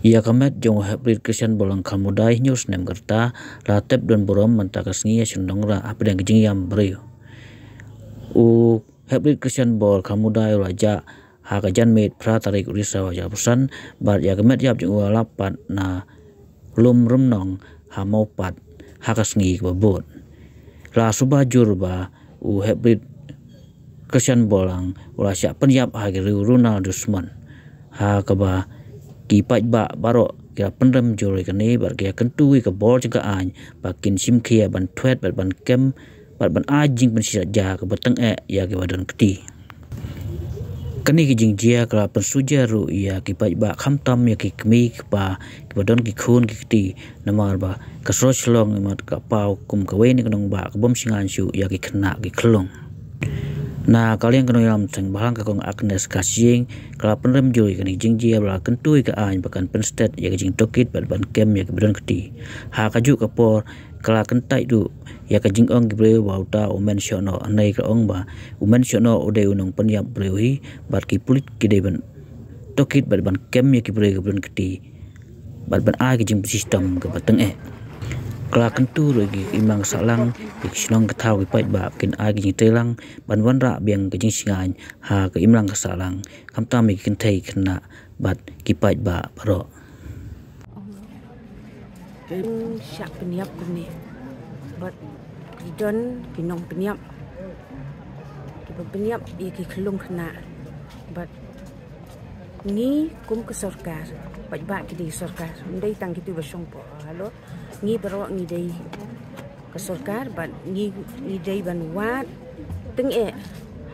Ia kamet jong hybrid Christian bolang kamudai news nem gerta latep don borom mentakas ngia sendongra apa yang kejing yam breu. Hybrid Christian bol kamudai raja hakajan made pra tarik urisa wajah pesan bar ya kamet yap jong lapat na lum rumnong hamaupat hakas ngi babot. La subajur ba hybrid Christian bolang ula siap penyap hagiri Ronald Dusman ha kaba kipat ba baro kira pendem juri kene bar kira kentui ke bol juga an bakin sim kia ban tweet ban kem ban ajing ban sisa ja ke beteng ya ke badan keti kini kijing jia kala pensujaru ya kipat ba khamtam ya ki kemi ba ke badan ki khun ki keti namar ba kasros long mat ka pau kum ka weni knong ba ke bom singan su ya ki kena ki klong. Nah kalian kena yang teng bahang kakong Agnes kasing kalau penerem juri kini jingji bela kentui ke an bahkan penstet ya kejing tokit ban kem ya keberan keti ha kaju kapor kalau kentai du ya kejing ong gibreu bauta umen siono anai ke ong ba umen siono ude unong penyap breui bat ki pulit kide ban tokit ban kem ya gibreu keberan keti ban a kejing sistem ke bateng Kala kentu lagi imang salang iksinong ketau kipat ba kin agi telang ban wanra biang kejing singan ha ke imlang kesalang kamtam ikin tei kena bat kipat ba baro syak peniap kuni bat kidon kinong peniap peniap iki kelung kena bat ni kum ke sorkar bat ba kidi sorkar ndai tang kitu basong po halo ngi baro ngi dei ke sorkar ban ngi dei ban wat teng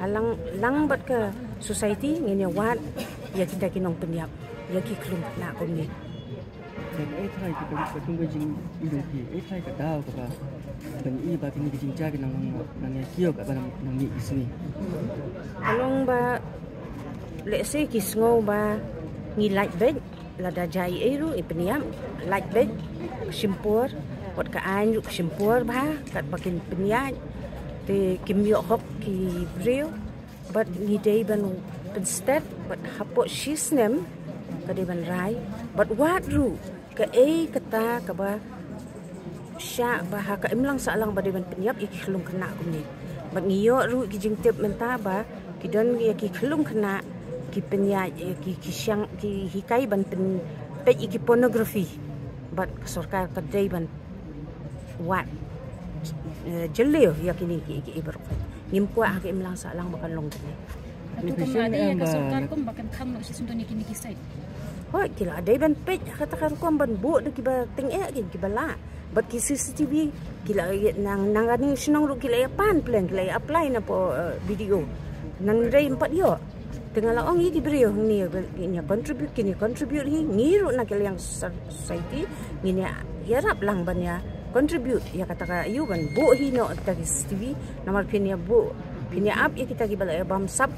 halang lang bat ke society ngi wat ya kita kinong peniap ya ki klum na ko ni thai ki ko tung ga jing idu ki thai ka daw ka ba ban i ba kini jing ja ki nang nang kio ka ba nang ni isni along ba let's say kisngo ba ngi light bed la da jai eru peniap light bed simpur wat ka an simpur ba kat bakin peniat te kimyo hok ki breu bat ni dei ban penstet bat hapo shisnem ka de ban rai bat wat ru ka kata ka ba sya ba ha ka imlang salang ba de ban peniap ik khlung kena kumni bat ngiyo ru ki jing tep menta ba ki don ya ki khlung kena ki peniat ki syang ki hikai ban pen pe ki pornografi bat sorkar kadai ban wat jelio ya kini ki ibar nimpua ke imlang salang bakan long kini tu kemade ka sorkar kom bakan kham no sisundoni kini kisai hoi kila adai ban pej kata kar kom ban bu de kiba teng ki bala bat ki CCTV kila nang ani sinong ru kila ya pan plan kila apply na po video nang rei empat yo tengah laong iki brio ni contribute ni ru na kila yang society ni ya rap lang ban ya contribute ya kata ka you ban bu hi no ta CCTV nomor pin ya bu pin ya up ya kita ki bala bam sap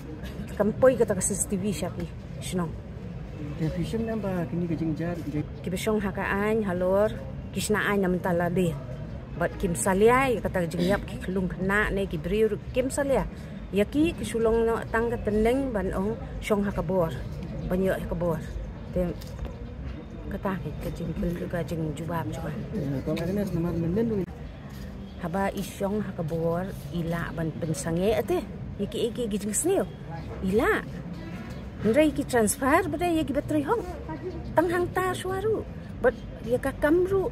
kampoi kata ka CCTV syaki sinong vision namba kini kejing jar ki besong hakaan halor kisna an nam tala de bat kim salia ya kata jing yap ki klung kena ne ki brio kim salia yaki kisulong no tangga teneng ban ong syong hakabor banyo hakabor te kata ke jing pelga jing jubab juga ko Agnes nomor menden haba isyong hakabor ila ban pensange ate yaki gijing sneo ila ndai ki transfer bada yaki batri hong tanghang ta suaru bat yaka kamru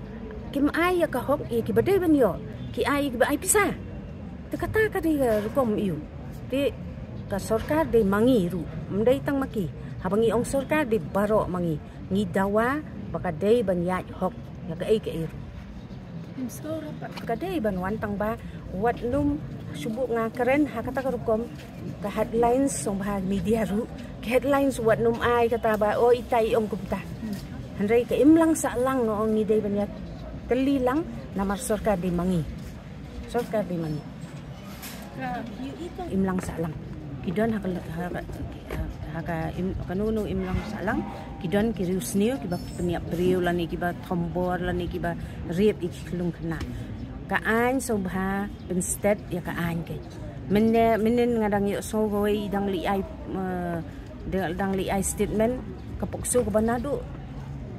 kim ai yaka hok yaki bade banyo ki ai ki ai pisa te kata ka di rukom iu ti ka sorkar de mangi ru mdai tang maki habangi ong sorkar de baro mangi ngi dawa baka dei ban ya hok ya ka ru so rapat ka dei ban wan tang ba wat num subu nga keren ha kata ka rukom ka headlines song ba media ru ka headlines wat num ai kata ba o itai ong kumta handai ka imlang sa lang no ong ngi dei ban ya teli lang namar sorkar de mangi imlang salang kidon haka kanunu imlang salang kidon kirius niu kiba peniap beriu lani kiba tombor lani kiba rip iklung kena kaan sobha penstet ya kaan ke menen ngadang yo so goi dang li ai statement kapokso ko banado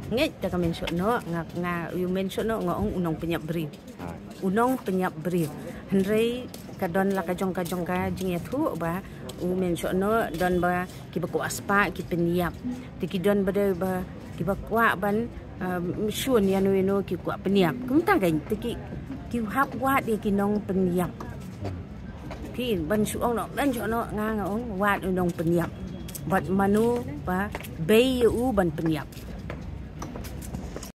Nget ta kamen no nga you mention no ngong unong penyap beri. Unong penyap beri. Henry kadon la kajong ka jing ya thu ba u mention no don ba ki ba ko aspa ki penyap. Tiki don ba de ba ki ba kwa ban syun ya no ki kwa penyap. Kum ta kan tiki ki hap wa di ki nong penyap. Ki ban suong no ban no nga ngong wa unong penyap. Bat manu ba bay u ban penyap.